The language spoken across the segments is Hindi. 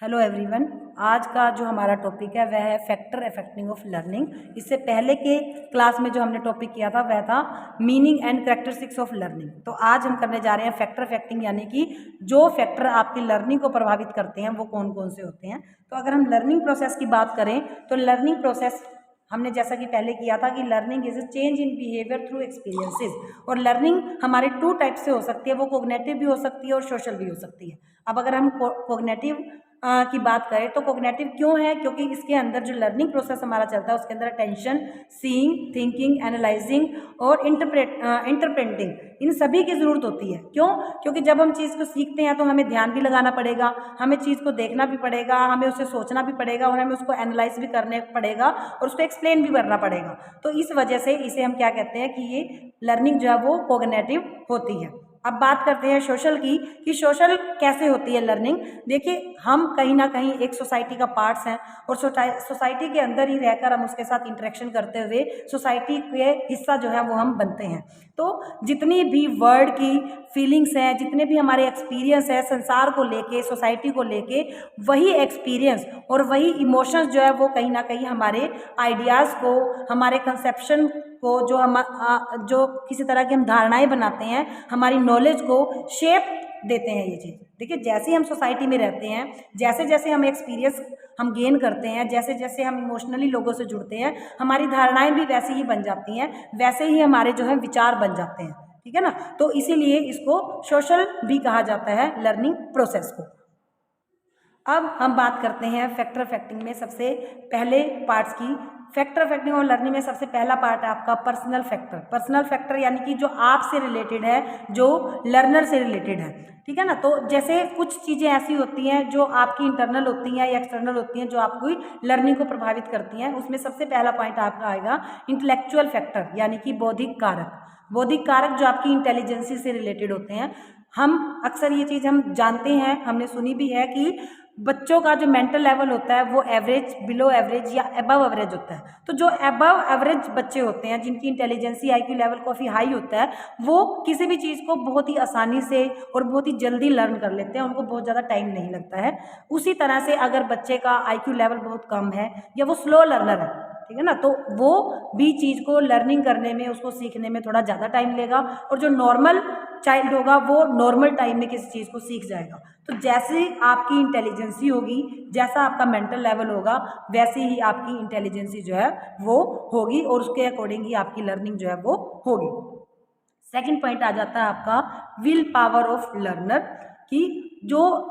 Hello everyone. आज का जो हमारा टॉपिक है वह है फैक्टर अफेक्टिंग ऑफ लर्निंग। इससे पहले के क्लास में जो हमने टॉपिक किया था वह था meaning and characteristics of learning. तो आज हम करने जा रहे हैं फैक्टर अफेक्टिंग, यानी कि जो फैक्टर आपकी लर्निंग को प्रभावित करते हैं वो कौन कौन से होते हैं। तो अगर हम लर्निंग प्रोसेस की बात करें तो लर्निंग प्रोसेस हमने जैसा कि पहले किया था कि learning is a change in behaviour through experiences. और लर्निंग हमारे टू टाइप से हो सकती है, वो कोग्निटिव भी हो सकती है और सोशल भी हो सकती है। अब अगर हम कोग्निटिव की बात करें तो कोग्निटिव क्यों है, क्योंकि इसके अंदर जो लर्निंग प्रोसेस हमारा चलता है उसके अंदर अटेंशन, सीइंग, थिंकिंग, एनालाइजिंग और इंटरप्रेटिंग, इन सभी की ज़रूरत होती है। क्यों? क्योंकि जब हम चीज़ को सीखते हैं तो हमें ध्यान भी लगाना पड़ेगा, हमें चीज़ को देखना भी पड़ेगा, हमें उसे सोचना भी पड़ेगा और हमें उसको एनालाइज भी करने पड़ेगा और उसको एक्सप्लेन भी करना पड़ेगा। तो इस वजह से इसे हम क्या कहते हैं कि ये लर्निंग जो है वो कोग्निटिव होती है। अब बात करते हैं सोशल की, कि सोशल कैसे होती है लर्निंग। देखिए, हम कहीं ना कहीं एक सोसाइटी का पार्ट्स हैं और सोसाइटी के अंदर ही रहकर हम उसके साथ इंटरेक्शन करते हुए सोसाइटी के हिस्सा जो है वो हम बनते हैं। तो जितनी भी वर्ल्ड की फीलिंग्स हैं, जितने भी हमारे एक्सपीरियंस है संसार को लेके, सोसाइटी को लेके, वही एक्सपीरियंस और वही इमोशंस जो है वो कहीं ना कहीं हमारे आइडियाज़ को, हमारे कंसेप्शन को, जो किसी तरह की हम धारणाएं बनाते हैं, हमारी नॉलेज को शेप देते हैं ये चीज़। देखिए, जैसे ही हम सोसाइटी में रहते हैं, जैसे जैसे हम एक्सपीरियंस हम गेन करते हैं, जैसे जैसे हम इमोशनली लोगों से जुड़ते हैं, हमारी धारणाएं भी वैसे ही बन जाती हैं, वैसे ही हमारे जो है विचार बन जाते हैं। ठीक है ना। तो इसीलिए इसको सोशल भी कहा जाता है, लर्निंग प्रोसेस को। अब हम बात करते हैं फैक्टर अफेक्टिंग में सबसे पहले पार्ट्स की। फैक्टर अफेक्टिंग और लर्निंग में सबसे पहला पार्ट है आपका पर्सनल फैक्टर। पर्सनल फैक्टर यानी कि जो आपसे रिलेटेड है, जो लर्नर से रिलेटेड है। ठीक है ना। तो जैसे कुछ चीज़ें ऐसी होती हैं जो आपकी इंटरनल होती हैं या एक्सटर्नल होती हैं, जो आपकी लर्निंग को प्रभावित करती हैं। उसमें सबसे पहला पॉइंट आपका आएगा इंटेलेक्चुअल फैक्टर, यानी कि बौद्धिक कारक। बौद्धिक कारक जो आपकी इंटेलिजेंसी से रिलेटेड होते हैं। हम अक्सर ये चीज़ हम जानते हैं, हमने सुनी भी है कि बच्चों का जो मेंटल लेवल होता है वो एवरेज, बिलो एवरेज या अबव एवरेज होता है। तो जो अबव एवरेज बच्चे होते हैं, जिनकी इंटेलिजेंसी IQ लेवल काफ़ी हाई होता है, वो किसी भी चीज़ को बहुत ही आसानी से और बहुत ही जल्दी लर्न कर लेते हैं, उनको बहुत ज़्यादा टाइम नहीं लगता है। उसी तरह से अगर बच्चे का IQ लेवल बहुत कम है या वो स्लो लर्नर है, ठीक है ना, तो वो भी चीज़ को लर्निंग करने में, उसको सीखने में थोड़ा ज़्यादा टाइम लेगा। और जो नॉर्मल चाइल्ड होगा वो नॉर्मल टाइम में किसी चीज़ को सीख जाएगा। तो जैसे आपकी इंटेलिजेंसी होगी, जैसा आपका मेंटल लेवल होगा, वैसे ही आपकी इंटेलिजेंसी जो है वो होगी और उसके अकॉर्डिंग ही आपकी लर्निंग जो है वो होगी। सेकंड पॉइंट आ जाता है आपका विल पावर ऑफ लर्नर, कि जो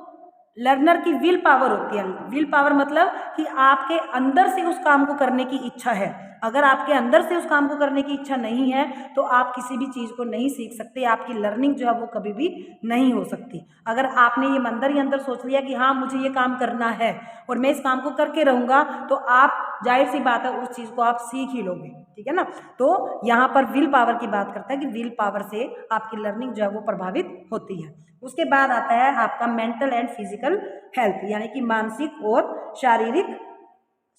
लर्नर की विल पावर होती है। विल पावर मतलब कि आपके अंदर से उस काम को करने की इच्छा है। अगर आपके अंदर से उस काम को करने की इच्छा नहीं है तो आप किसी भी चीज़ को नहीं सीख सकते, आपकी लर्निंग जो है वो कभी भी नहीं हो सकती। अगर आपने ये अंदर ही अंदर सोच लिया कि हाँ मुझे ये काम करना है और मैं इस काम को करके रहूँगा, तो आप जाहिर सी बात है उस चीज़ को आप सीख ही लोगे। ठीक है ना। तो यहाँ पर विल पावर की बात करते हैं कि विल पावर से आपकी लर्निंग जो है वो प्रभावित होती है। उसके बाद आता है आपका मेंटल एंड फिजिकल हेल्थ, यानी कि मानसिक और शारीरिक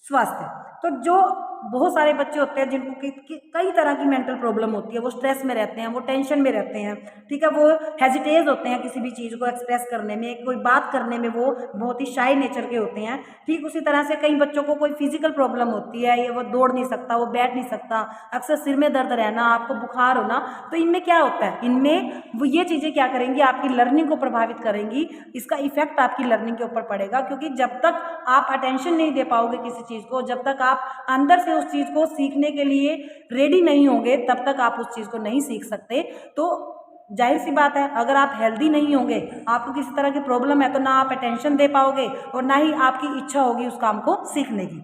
स्वास्थ्य। तो जो बहुत सारे बच्चे होते हैं जिनको कई तरह की मेंटल प्रॉब्लम होती है, वो स्ट्रेस में रहते हैं, वो टेंशन में रहते हैं। ठीक है, वो हेजिटेज होते हैं किसी भी चीज़ को एक्सप्रेस करने में, कोई बात करने में वो बहुत ही शाई नेचर के होते हैं। ठीक उसी तरह से कई बच्चों को कोई फिजिकल प्रॉब्लम होती है, या वो दौड़ नहीं सकता, वो बैठ नहीं सकता, अक्सर सिर में दर्द रहना, आपको बुखार होना। तो इनमें क्या होता है, इनमें वो ये चीज़ें क्या करेंगी, आपकी लर्निंग को प्रभावित करेंगी। इसका इफेक्ट आपकी लर्निंग के ऊपर पड़ेगा, क्योंकि जब तक आप अटेंशन नहीं दे पाओगे किसी चीज़ को, जब तक आप अंदर से उस चीज़ को सीखने के लिए रेडी नहीं होंगे, तब तक आप उस चीज़ को नहीं सीख सकते। तो जाहिर सी बात है, अगर आप हेल्दी नहीं होंगे, आपको किसी तरह की प्रॉब्लम है, तो ना आप अटेंशन दे पाओगे और ना ही आपकी इच्छा होगी उस काम को सीखने की।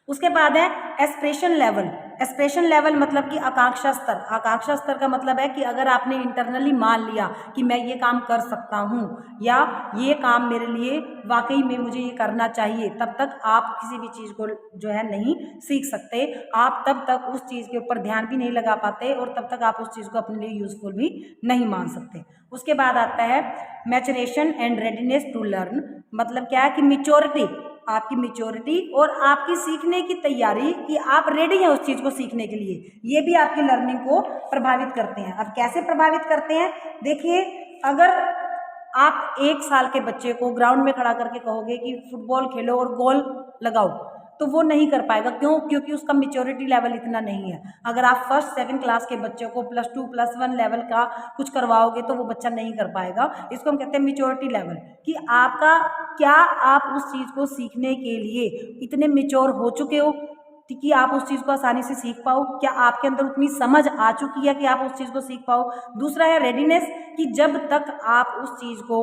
उसके बाद है एस्पिरेशन लेवल। एस्पिरेशन लेवल मतलब कि आकांक्षा स्तर। आकांक्षा स्तर का मतलब है कि अगर आपने इंटरनली मान लिया कि मैं ये काम कर सकता हूँ या ये काम मेरे लिए वाकई में मुझे ये करना चाहिए, तब तक आप किसी भी चीज़ को जो है नहीं सीख सकते। आप तब तक उस चीज़ के ऊपर ध्यान भी नहीं लगा पाते और तब तक आप उस चीज़ को अपने लिए यूजफुल भी नहीं मान सकते। उसके बाद आता है maturation and readiness to learn. मतलब क्या है कि मेच्योरिटी, आपकी मेच्योरिटी और आपकी सीखने की तैयारी, कि आप रेडी हैं उस चीज़ को सीखने के लिए, ये भी आपकी लर्निंग को प्रभावित करते हैं। अब कैसे प्रभावित करते हैं, देखिए, अगर आप 1 साल के बच्चे को ग्राउंड में खड़ा करके कहोगे कि फुटबॉल खेलो और गोल लगाओ, तो वो नहीं कर पाएगा। क्यों? क्योंकि उसका मैच्योरिटी लेवल इतना नहीं है। अगर आप फर्स्ट सेकंड क्लास के बच्चों को +2 +1 लेवल का कुछ करवाओगे तो वो बच्चा नहीं कर पाएगा। इसको हम कहते हैं मैच्योरिटी लेवल, कि आपका क्या आप उस चीज़ को सीखने के लिए इतने मैच्योर हो चुके हो कि आप उस चीज़ को आसानी से सीख पाओ। क्या आपके अंदर उतनी समझ आ चुकी है कि आप उस चीज़ को सीख पाओ। दूसरा है रेडीनेस, कि जब तक आप उस चीज़ को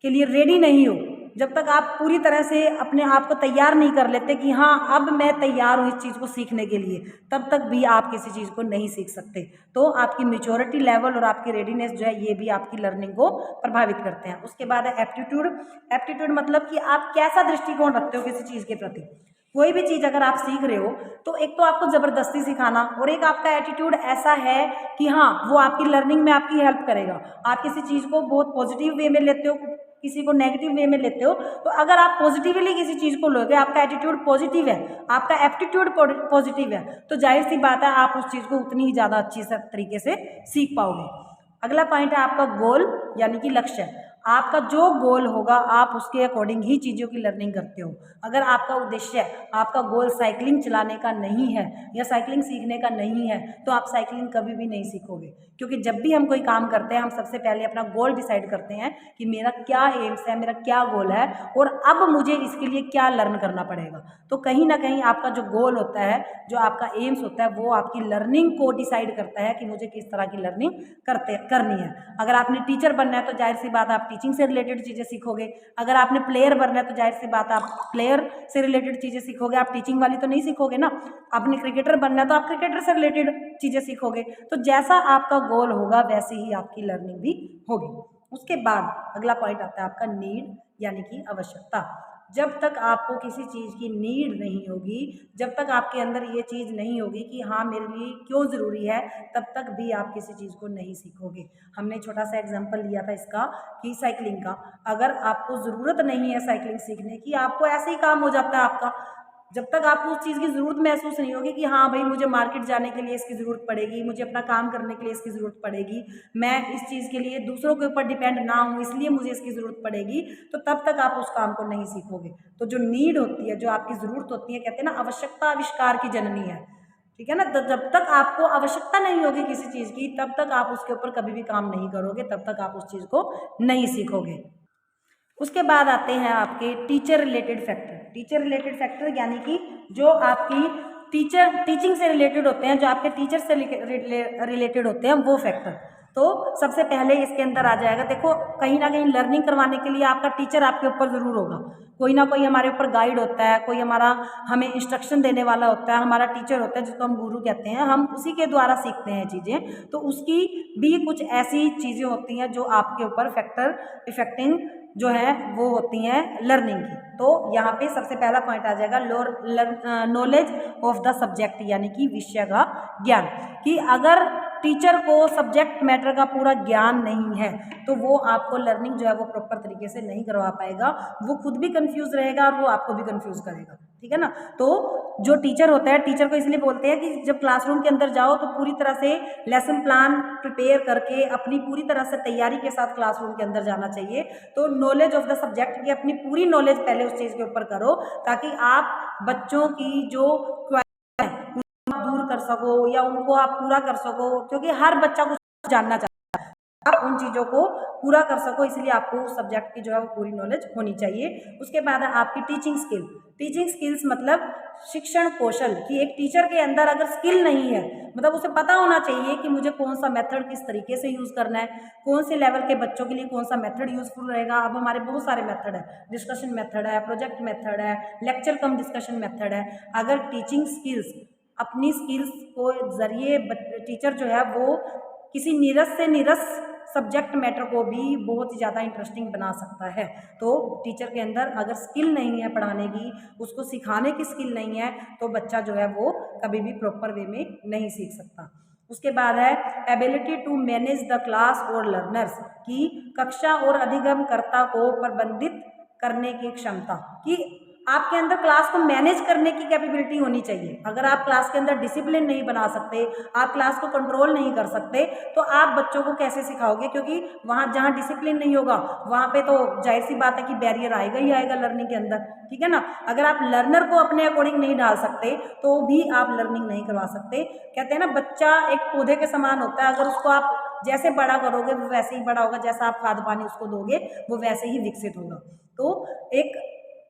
के लिए रेडी नहीं हो, जब तक आप पूरी तरह से अपने आप को तैयार नहीं कर लेते कि हाँ अब मैं तैयार हूँ इस चीज़ को सीखने के लिए, तब तक भी आप किसी चीज़ को नहीं सीख सकते। तो आपकी मैच्योरिटी लेवल और आपकी रेडीनेस जो है ये भी आपकी लर्निंग को प्रभावित करते हैं। उसके बाद है एप्टीट्यूड। एप्टीट्यूड मतलब कि आप कैसा दृष्टिकोण रखते हो किसी चीज़ के प्रति। कोई भी चीज़ अगर आप सीख रहे हो तो एक तो आपको ज़बरदस्ती सिखाना, और एक आपका एटीट्यूड ऐसा है कि हाँ वो आपकी लर्निंग में आपकी हेल्प करेगा। आप किसी चीज़ को बहुत पॉजिटिव वे में लेते हो, किसी को नेगेटिव वे में लेते हो, तो अगर आप पॉजिटिवली किसी चीज़ को लोगे, आपका एटीट्यूड पॉजिटिव है, आपका एप्टीट्यूड पॉजिटिव है, तो जाहिर सी बात है आप उस चीज़ को उतनी ही ज़्यादा अच्छी तरीके से सीख पाओगे। अगला पॉइंट है आपका गोल यानी कि लक्ष्य। आपका जो गोल होगा आप उसके अकॉर्डिंग ही चीज़ों की लर्निंग करते हो। अगर आपका उद्देश्य, आपका गोल साइकिलिंग चलाने का नहीं है या साइकिलिंग सीखने का नहीं है, तो आप साइकिलिंग कभी भी नहीं सीखोगे। क्योंकि जब भी हम कोई काम करते हैं हम सबसे पहले अपना गोल डिसाइड करते हैं कि मेरा क्या एम्स है, मेरा क्या गोल है और अब मुझे इसके लिए क्या लर्न करना पड़ेगा। तो कहीं ना कहीं आपका जो गोल होता है, जो आपका एम्स होता है, वो आपकी लर्निंग को डिसाइड करता है कि मुझे किस तरह की लर्निंग करनी है। अगर आपने टीचर बनना है तो जाहिर सी बात आप टीचिंग से रिलेटेड चीज़ें सीखोगे। अगर आपने प्लेयर बनना है तो जाहिर सी बात आप प्लेयर से रिलेटेड चीज़ें सीखोगे, आप टीचिंग वाली तो नहीं सीखोगे ना। आपने क्रिकेटर बनना है तो आप क्रिकेटर से रिलेटेड चीज़ें सीखोगे। तो जैसा आपका गोल होगा वैसे ही आपकी लर्निंग भी होगी। उसके बाद अगला पॉइंट आता है आपका नीड यानी कि आवश्यकता। जब तक आपको किसी चीज़ की नीड नहीं होगी, जब तक आपके अंदर ये चीज़ नहीं होगी कि हाँ मेरे लिए क्यों ज़रूरी है, तब तक भी आप किसी चीज़ को नहीं सीखोगे। हमने छोटा सा एग्जांपल लिया था इसका कि साइकिलिंग का। अगर आपको ज़रूरत नहीं है साइकिलिंग सीखने की, आपको ऐसे ही काम हो जाता है आपका। जब तक आपको उस चीज़ की ज़रूरत महसूस नहीं होगी कि हाँ भाई मुझे मार्केट जाने के लिए इसकी ज़रूरत पड़ेगी, मुझे अपना काम करने के लिए इसकी ज़रूरत पड़ेगी, मैं इस चीज़ के लिए दूसरों के ऊपर डिपेंड ना हूँ इसलिए मुझे इसकी ज़रूरत पड़ेगी, तो तब तक आप उस काम को नहीं सीखोगे। तो जो नीड होती है, जो आपकी ज़रूरत होती है, कहते हैं ना आवश्यकता आविष्कार की जननी है, ठीक है ना। तो जब तक आपको आवश्यकता नहीं होगी किसी चीज़ की, तब तक आप उसके ऊपर कभी भी काम नहीं करोगे, तब तक आप उस चीज़ को नहीं सीखोगे। उसके बाद आते हैं आपके teacher related factor. Teacher related factor यानी कि जो आपकी टीचिंग से रिलेटेड होते हैं, जो आपके टीचर से रिलेटेड होते हैं वो फैक्टर। तो सबसे पहले इसके अंदर आ जाएगा, देखो कहीं ना कहीं लर्निंग करवाने के लिए आपका टीचर आपके ऊपर ज़रूर होगा। कोई ना कोई हमारे ऊपर गाइड होता है, कोई हमारा हमें इंस्ट्रक्शन देने वाला होता है, हमारा टीचर होता है जिसको हम गुरु कहते हैं। हम उसी के द्वारा सीखते हैं चीज़ें, तो उसकी भी कुछ ऐसी चीज़ें होती हैं जो आपके ऊपर फैक्टर इफेक्टिंग जो है वो होती हैं लर्निंग की। तो यहाँ पे सबसे पहला पॉइंट आ जाएगा नॉलेज ऑफ द सब्जेक्ट यानी कि विषय का ज्ञान। कि अगर टीचर को सब्जेक्ट मैटर का पूरा ज्ञान नहीं है तो वो आपको लर्निंग जो है वो प्रॉपर तरीके से नहीं करवा पाएगा। वो खुद भी कंफ्यूज रहेगा और वो आपको भी कंफ्यूज करेगा, ठीक है ना। तो जो टीचर होता है, टीचर को इसलिए बोलते हैं कि जब क्लासरूम के अंदर जाओ तो पूरी तरह से लेसन प्लान प्रिपेयर करके अपनी पूरी तरह से तैयारी के साथ क्लासरूम के अंदर जाना चाहिए। तो नॉलेज ऑफ द सब्जेक्ट की अपनी पूरी नॉलेज पहले उस चीज़ के ऊपर करो, ताकि आप बच्चों की जो दूर कर सको या उनको आप पूरा कर सको, क्योंकि हर बच्चा कुछ जानना चाहता है। आप उन चीज़ों को पूरा कर सको, इसलिए आपको उस सब्जेक्ट की जो है वो पूरी नॉलेज होनी चाहिए। उसके बाद है आपकी टीचिंग स्किल। टीचिंग स्किल्स मतलब शिक्षण कौशल। कि एक टीचर के अंदर अगर स्किल नहीं है, मतलब उसे पता होना चाहिए कि मुझे कौन सा मेथड किस तरीके से यूज़ करना है, कौन से लेवल के बच्चों के लिए कौन सा मेथड यूज़फुल रहेगा। अब हमारे बहुत सारे मेथड है, डिस्कशन मेथड है, प्रोजेक्ट मेथड है, लेक्चर कम डिस्कशन मेथड है। अगर टीचिंग स्किल्स, अपनी स्किल्स को जरिए टीचर जो है वो किसी नीरस से नीरस सब्जेक्ट मैटर को भी बहुत ही ज़्यादा इंटरेस्टिंग बना सकता है। तो टीचर के अंदर अगर स्किल नहीं है पढ़ाने की, उसको सिखाने की स्किल नहीं है, तो बच्चा जो है वो कभी भी प्रॉपर वे में नहीं सीख सकता। उसके बाद है ability to manage the class और लर्नर्स। की कक्षा और अधिगमकर्ता को प्रबंधित करने की क्षमता। कि आपके अंदर क्लास को मैनेज करने की कैपेबिलिटी होनी चाहिए। अगर आप क्लास के अंदर डिसिप्लिन नहीं बना सकते, आप क्लास को कंट्रोल नहीं कर सकते, तो आप बच्चों को कैसे सिखाओगे? क्योंकि वहाँ जहाँ डिसिप्लिन नहीं होगा वहाँ पे तो जाहिर सी बात है कि बैरियर आएगा ही आएगा लर्निंग के अंदर, ठीक है ना। अगर आप लर्नर को अपने अकॉर्डिंग नहीं डाल सकते तो भी आप लर्निंग नहीं करवा सकते। कहते हैं ना, बच्चा एक पौधे के समान होता है, अगर उसको आप जैसे बड़ा करोगे वो वैसे ही बड़ा होगा, जैसा आप खाद पानी उसको दोगे वो वैसे ही विकसित होगा। तो एक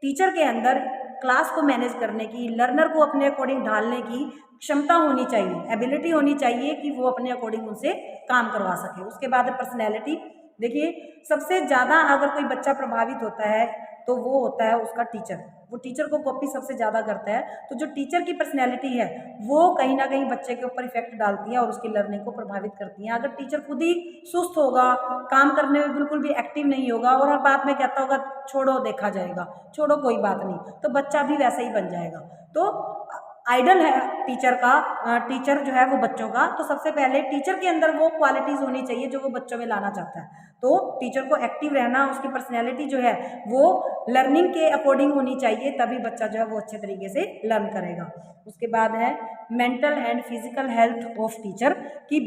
टीचर के अंदर क्लास को मैनेज करने की, लर्नर को अपने अकॉर्डिंग ढालने की क्षमता होनी चाहिए, एबिलिटी होनी चाहिए कि वो अपने अकॉर्डिंग उनसे काम करवा सके। उसके बाद पर्सनैलिटी। देखिए, सबसे ज़्यादा अगर कोई बच्चा प्रभावित होता है तो वो होता है उसका टीचर। वो टीचर को कॉपी सबसे ज़्यादा करता है। तो जो टीचर की पर्सनैलिटी है वो कहीं ना कहीं बच्चे के ऊपर इफेक्ट डालती है और उसकी लर्निंग को प्रभावित करती है। अगर टीचर खुद ही सुस्त होगा, काम करने में बिल्कुल भी एक्टिव नहीं होगा और हर बात में कहता होगा छोड़ो देखा जाएगा, छोड़ो कोई बात नहीं, तो बच्चा भी वैसा ही बन जाएगा। तो आइडल है टीचर का, टीचर जो है वो बच्चों का। तो सबसे पहले टीचर के अंदर वो क्वालिटीज़ होनी चाहिए जो वो बच्चों में लाना चाहता है। तो टीचर को एक्टिव रहना, उसकी पर्सनैलिटी जो है वो लर्निंग के अकॉर्डिंग होनी चाहिए, तभी बच्चा जो है वो अच्छे तरीके से लर्न करेगा। उसके बाद है mental and physical health of teacher, कि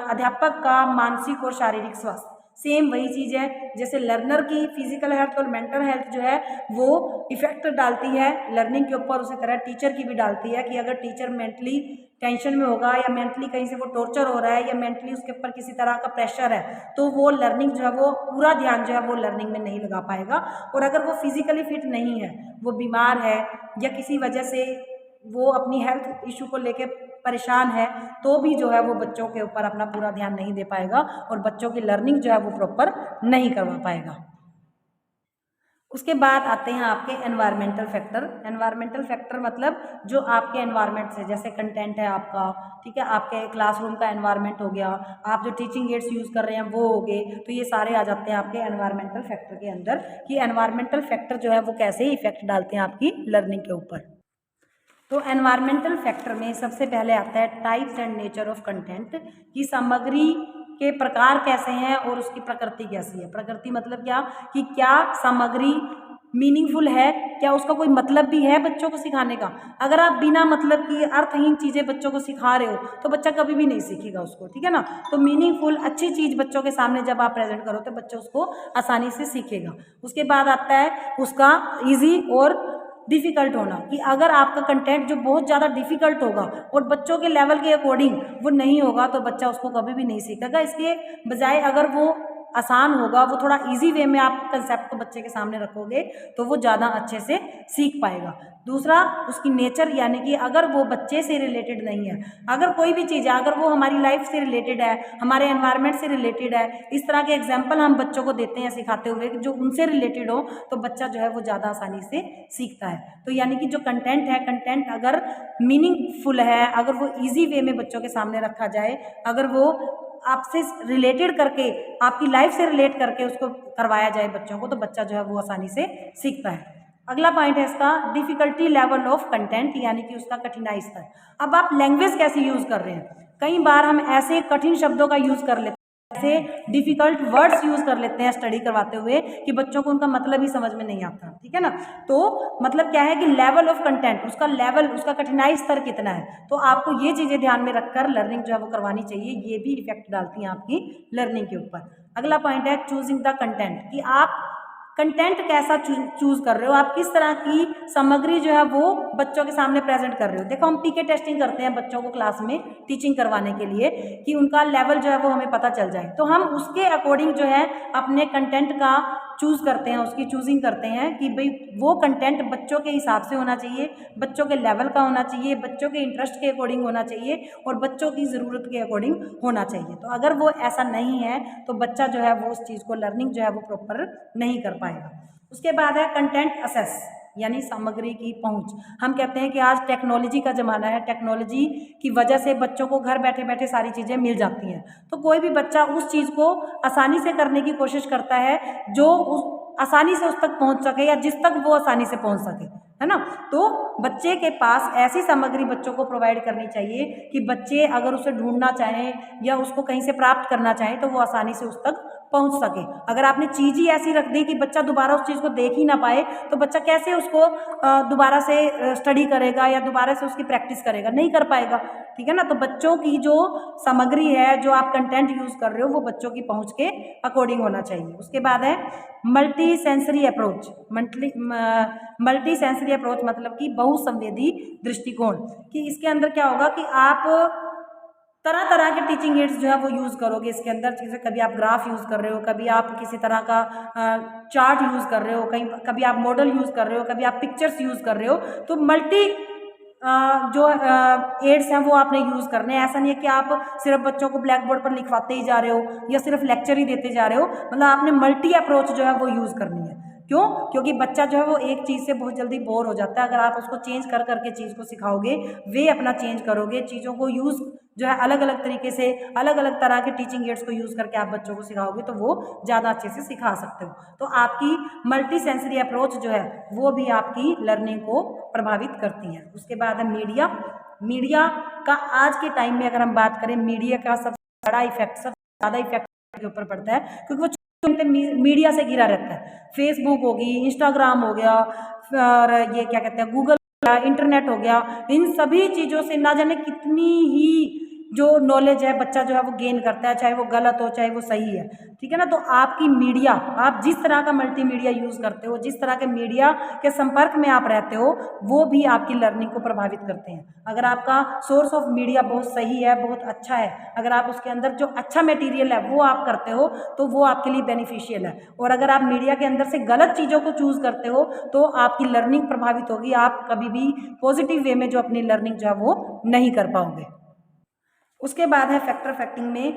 अध्यापक का मानसिक और शारीरिक स्वास्थ्य। सेम वही चीज़ है, जैसे लर्नर की फिजिकल हेल्थ और मेंटल हेल्थ जो है वो इफेक्ट डालती है लर्निंग के ऊपर, उसी तरह टीचर की भी डालती है। कि अगर टीचर मेंटली टेंशन में होगा या मेंटली कहीं से वो टॉर्चर हो रहा है या मेंटली उसके ऊपर किसी तरह का प्रेशर है, तो वो लर्निंग जो है वो पूरा ध्यान जो है वो लर्निंग में नहीं लगा पाएगा। और अगर वो फिजिकली फिट नहीं है, वो बीमार है या किसी वजह से वो अपनी हेल्थ इशू को लेके परेशान है, तो भी जो है वो बच्चों के ऊपर अपना पूरा ध्यान नहीं दे पाएगा और बच्चों की लर्निंग जो है वो प्रॉपर नहीं करवा पाएगा। उसके बाद आते हैं आपके एनवायरमेंटल फैक्टर। एनवायरमेंटल फैक्टर मतलब जो आपके एनवायरनमेंट से, जैसे कंटेंट है आपका, ठीक है, आपके क्लासरूम का एनवायरनमेंट हो गया, आप जो टीचिंग एड्स यूज़ कर रहे हैं वो हो गए, तो ये सारे आ जाते हैं आपके एनवायरमेंटल फैक्टर के अंदर। कि एनवायरमेंटल फैक्टर जो है वो कैसे इफेक्ट डालते हैं आपकी लर्निंग के ऊपर। तो एनवायरमेंटल फैक्टर में सबसे पहले आता है types and nature of content, कि सामग्री के प्रकार कैसे हैं और उसकी प्रकृति कैसी है। प्रकृति मतलब क्या, कि क्या सामग्री मीनिंगफुल है, क्या उसका कोई मतलब भी है बच्चों को सिखाने का। अगर आप बिना मतलब की अर्थहीन चीज़ें बच्चों को सिखा रहे हो तो बच्चा कभी भी नहीं सीखेगा उसको, ठीक है ना। तो मीनिंगफुल अच्छी चीज़ बच्चों के सामने जब आप प्रेजेंट करो तो बच्चा उसको आसानी से सीखेगा। उसके बाद आता है उसका ईजी और डिफ़िकल्ट होना, कि अगर आपका कंटेंट जो बहुत ज़्यादा डिफ़िकल्ट होगा और बच्चों के लेवल के अकॉर्डिंग वो नहीं होगा तो बच्चा उसको कभी भी नहीं सीखेगा। इसके बजाय अगर वो आसान होगा, वो थोड़ा इजी वे में आप कंसेप्ट को बच्चे के सामने रखोगे तो वो ज़्यादा अच्छे से सीख पाएगा। दूसरा उसकी नेचर, यानी कि अगर वो बच्चे से रिलेटेड नहीं है, अगर कोई भी चीज़ है, अगर वो हमारी लाइफ से रिलेटेड है, हमारे एनवायरनमेंट से रिलेटेड है, इस तरह के एग्जाम्पल हम बच्चों को देते हैं सिखाते हुए जो उनसे रिलेटेड हो, तो बच्चा जो है वो ज़्यादा आसानी से सीखता है। तो यानी कि जो कंटेंट है, कंटेंट अगर मीनिंगफुल है, अगर वो ईजी वे में बच्चों के सामने रखा जाए, अगर वो आपसे रिलेटेड करके, आपकी लाइफ से रिलेट करके उसको करवाया जाए बच्चों को, तो बच्चा जो है वो आसानी से सीखता है। अगला पॉइंट है इसका डिफ़िकल्टी लेवल ऑफ कंटेंट, यानी कि उसका कठिनाई स्तर। अब आप लैंग्वेज कैसे यूज़ कर रहे हैं, कई बार हम ऐसे कठिन शब्दों का यूज़ कर लेते हैं, ऐसे डिफ़िकल्ट वर्ड्स यूज़ कर लेते हैं स्टडी करवाते हुए कि बच्चों को उनका मतलब ही समझ में नहीं आता, ठीक है ना। तो मतलब क्या है कि लेवल ऑफ कंटेंट, उसका लेवल, उसका कठिनाई स्तर कितना है, तो आपको ये चीज़ें ध्यान में रखकर लर्निंग जो है वो करवानी चाहिए। ये भी इफेक्ट डालती हैं आपकी लर्निंग के ऊपर। अगला पॉइंट है चूजिंग द कंटेंट, कि आप कंटेंट कैसा चूज कर रहे हो, आप किस तरह की सामग्री जो है वो बच्चों के सामने प्रेजेंट कर रहे हो। देखो, हम पीके टेस्टिंग करते हैं बच्चों को क्लास में टीचिंग करवाने के लिए कि उनका लेवल जो है वो हमें पता चल जाए, तो हम उसके अकॉर्डिंग जो है अपने कंटेंट का चूज़ करते हैं, उसकी चूजिंग करते हैं कि भाई वो कंटेंट बच्चों के हिसाब से होना चाहिए, बच्चों के लेवल का होना चाहिए, बच्चों के इंटरेस्ट के अकॉर्डिंग होना चाहिए और बच्चों की ज़रूरत के अकॉर्डिंग होना चाहिए। तो अगर वो ऐसा नहीं है तो बच्चा जो है वो उस चीज़ को, लर्निंग जो है वो प्रॉपर नहीं कर पाएगा। उसके बाद है कंटेंट असेस, यानी सामग्री की पहुंच। हम कहते हैं कि आज टेक्नोलॉजी का ज़माना है, टेक्नोलॉजी की वजह से बच्चों को घर बैठे बैठे सारी चीज़ें मिल जाती हैं, तो कोई भी बच्चा उस चीज़ को आसानी से करने की कोशिश करता है जो उस आसानी से उस तक पहुंच सके या जिस तक वो आसानी से पहुंच सके, है ना। तो बच्चे के पास ऐसी सामग्री बच्चों को प्रोवाइड करनी चाहिए कि बच्चे अगर उसे ढूंढना चाहें या उसको कहीं से प्राप्त करना चाहें तो वो आसानी से उस तक पहुंच सके। अगर आपने चीज़ ही ऐसी रख दी कि बच्चा दोबारा उस चीज़ को देख ही ना पाए, तो बच्चा कैसे उसको दोबारा से स्टडी करेगा या दोबारा से उसकी प्रैक्टिस करेगा, नहीं कर पाएगा। ठीक है ना। तो बच्चों की जो सामग्री है, जो आप कंटेंट यूज़ कर रहे हो, वो बच्चों की पहुंच के अकॉर्डिंग होना चाहिए। उसके बाद है multi sensory approach. Multi sensory approach मतलब कि बहुसंवेदी दृष्टिकोण, कि इसके अंदर क्या होगा कि आप तरह तरह के टीचिंग एड्स जो है वो यूज़ करोगे इसके अंदर। जैसे कभी आप ग्राफ यूज़ कर रहे हो, कभी आप किसी तरह का चार्ट यूज़ कर रहे हो, कभी आप मॉडल यूज़ कर रहे हो, कभी आप पिक्चर्स यूज़ कर रहे हो। तो मल्टी जो एड्स हैं वो आपने यूज़ करने हैं। ऐसा नहीं है कि आप सिर्फ बच्चों को ब्लैक बोर्ड पर लिखवाते ही जा रहे हो या सिर्फ लेक्चर ही देते जा रहे हो, मतलब आपने मल्टी अप्रोच जो है वो यूज़ करनी है। क्यों? क्योंकि बच्चा जो है वो एक चीज़ से बहुत जल्दी बोर हो जाता है। अगर आप उसको चेंज कर करके चीज़ को सिखाओगे, वे अपना चेंज करोगे, चीज़ों को यूज़ जो है अलग अलग तरीके से, अलग अलग तरह के टीचिंग एड्स को यूज़ करके आप बच्चों को सिखाओगे, तो वो ज़्यादा अच्छे से सिखा सकते हो। तो आपकी मल्टी सेंसरी अप्रोच जो है वो भी आपकी लर्निंग को प्रभावित करती है। उसके बाद है मीडिया। मीडिया का आज के टाइम में अगर हम बात करें, मीडिया का सबसे बड़ा इफेक्ट, सबसे ज़्यादा इफेक्ट के ऊपर पड़ता है, क्योंकि वो मीडिया से घिरा रहता है। फेसबुक होगी, इंस्टाग्राम हो गया, और ये क्या कहते हैं, गूगल, इंटरनेट हो गया। इन सभी चीज़ों से ना जाने कितनी ही जो नॉलेज है बच्चा जो है वो गेन करता है, चाहे वो गलत हो चाहे वो सही है। ठीक है ना। तो आपकी मीडिया, आप जिस तरह का मल्टी मीडिया यूज़ करते हो, जिस तरह के मीडिया के संपर्क में आप रहते हो, वो भी आपकी लर्निंग को प्रभावित करते हैं। अगर आपका सोर्स ऑफ मीडिया बहुत सही है, बहुत अच्छा है, अगर आप उसके अंदर जो अच्छा मटेरियल है वो आप करते हो, तो वो आपके लिए बेनिफिशियल है। और अगर आप मीडिया के अंदर से गलत चीज़ों को चूज़ करते हो, तो आपकी लर्निंग प्रभावित होगी। आप कभी भी पॉजिटिव वे में जो अपनी लर्निंग जो है वो नहीं कर पाओगे। उसके बाद है फैक्टर अफेक्टिंग में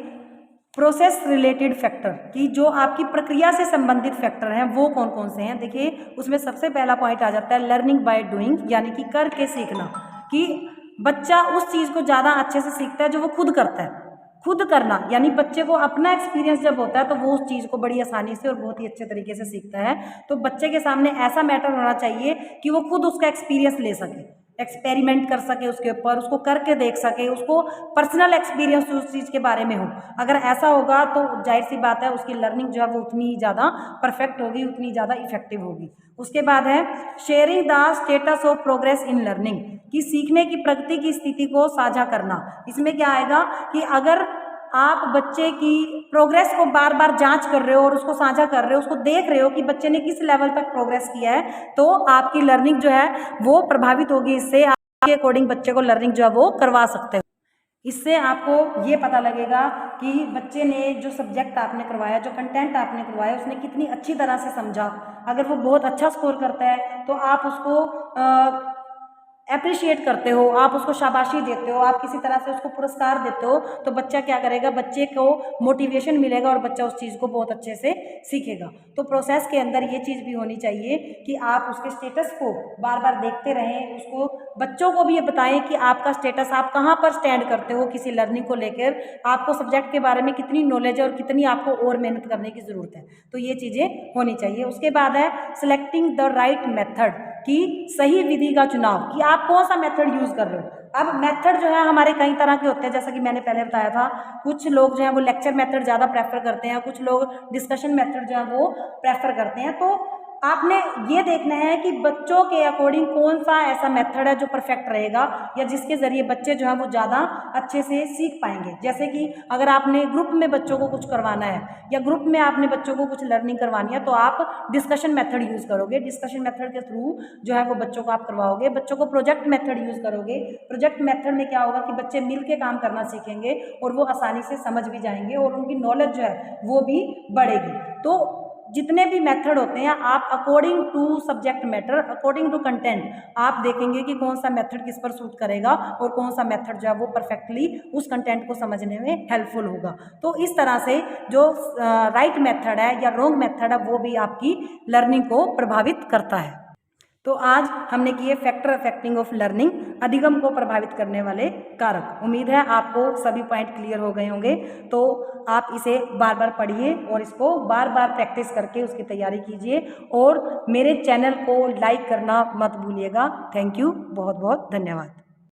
प्रोसेस रिलेटेड फैक्टर, कि जो आपकी प्रक्रिया से संबंधित फैक्टर हैं वो कौन कौन से हैं। देखिए, उसमें सबसे पहला पॉइंट आ जाता है लर्निंग बाय डूइंग, यानी कि करके सीखना, कि बच्चा उस चीज़ को ज़्यादा अच्छे से सीखता है जो वो खुद करता है। खुद करना यानी बच्चे को अपना एक्सपीरियंस जब होता है तो वो उस चीज़ को बड़ी आसानी से और बहुत ही अच्छे तरीके से सीखता है। तो बच्चे के सामने ऐसा मैटर होना चाहिए कि वो खुद उसका एक्सपीरियंस ले सके, एक्सपेरिमेंट कर सके उसके ऊपर, उसको करके देख सके, उसको पर्सनल एक्सपीरियंस उस चीज़ के बारे में हो। अगर ऐसा होगा तो जाहिर सी बात है उसकी लर्निंग जो है वो उतनी ही ज़्यादा परफेक्ट होगी, उतनी ज़्यादा इफेक्टिव होगी। उसके बाद है sharing the status of progress in learning, कि सीखने की प्रगति की स्थिति को साझा करना। इसमें क्या आएगा कि अगर आप बच्चे की प्रोग्रेस को बार बार जांच कर रहे हो और उसको साझा कर रहे हो, उसको देख रहे हो कि बच्चे ने किस लेवल तक प्रोग्रेस किया है, तो आपकी लर्निंग जो है वो प्रभावित होगी। इससे आपके अकॉर्डिंग बच्चे को लर्निंग जो है वो करवा सकते हो। इससे आपको ये पता लगेगा कि बच्चे ने जो सब्जेक्ट आपने करवाया, जो कंटेंट आपने करवाया, उसने कितनी अच्छी तरह से समझा। अगर वो बहुत अच्छा स्कोर करता है तो आप उसको अप्रिशिएट करते हो, आप उसको शाबाशी देते हो, आप किसी तरह से उसको पुरस्कार देते हो, तो बच्चा क्या करेगा, बच्चे को मोटिवेशन मिलेगा और बच्चा उस चीज़ को बहुत अच्छे से सीखेगा। तो प्रोसेस के अंदर ये चीज़ भी होनी चाहिए कि आप उसके स्टेटस को बार बार देखते रहें, उसको बच्चों को भी ये बताएं कि आपका स्टेटस, आप कहाँ पर स्टैंड करते हो किसी लर्निंग को लेकर, आपको सब्जेक्ट के बारे में कितनी नॉलेज है और कितनी आपको और मेहनत करने की ज़रूरत है। तो ये चीज़ें होनी चाहिए। उसके बाद है सिलेक्टिंग द राइट मेथड, कि सही विधि का चुनाव, कि आप कौन सा मेथड यूज़ कर रहे हो। अब मेथड जो है हमारे कई तरह के होते हैं, जैसा कि मैंने पहले बताया था। कुछ लोग जो है वो लेक्चर मेथड ज़्यादा प्रेफर करते हैं, कुछ लोग डिस्कशन मेथड जो है वो प्रेफर करते हैं। तो आपने ये देखना है कि बच्चों के अकॉर्डिंग कौन सा ऐसा मेथड है जो परफेक्ट रहेगा या जिसके ज़रिए बच्चे जो हैं वो ज़्यादा अच्छे से सीख पाएंगे। जैसे कि अगर आपने ग्रुप में बच्चों को कुछ करवाना है या ग्रुप में आपने बच्चों को कुछ लर्निंग करवानी है, तो आप डिस्कशन मेथड यूज़ करोगे। डिस्कशन मेथड के थ्रू जो है वो बच्चों को आप करवाओगे। बच्चों को प्रोजेक्ट मेथड यूज़ करोगे। प्रोजेक्ट मेथड में क्या होगा कि बच्चे मिल के काम करना सीखेंगे और वो आसानी से समझ भी जाएंगे और उनकी नॉलेज जो है वो भी बढ़ेगी। तो जितने भी मेथड होते हैं, आप according to subject matter, according to content, आप देखेंगे कि कौन सा मेथड किस पर सूट करेगा और कौन सा मेथड जो है वो परफेक्टली उस कंटेंट को समझने में हेल्पफुल होगा। तो इस तरह से जो राइट मेथड है या रॉन्ग मेथड है वो भी आपकी लर्निंग को प्रभावित करता है। तो आज हमने किए फैक्टर अफेक्टिंग ऑफ लर्निंग, अधिगम को प्रभावित करने वाले कारक। उम्मीद है आपको सभी पॉइंट क्लियर हो गए होंगे। तो आप इसे बार बार पढ़िए और इसको बार बार प्रैक्टिस करके उसकी तैयारी कीजिए और मेरे चैनल को लाइक करना मत भूलिएगा। थैंक यू, बहुत बहुत धन्यवाद।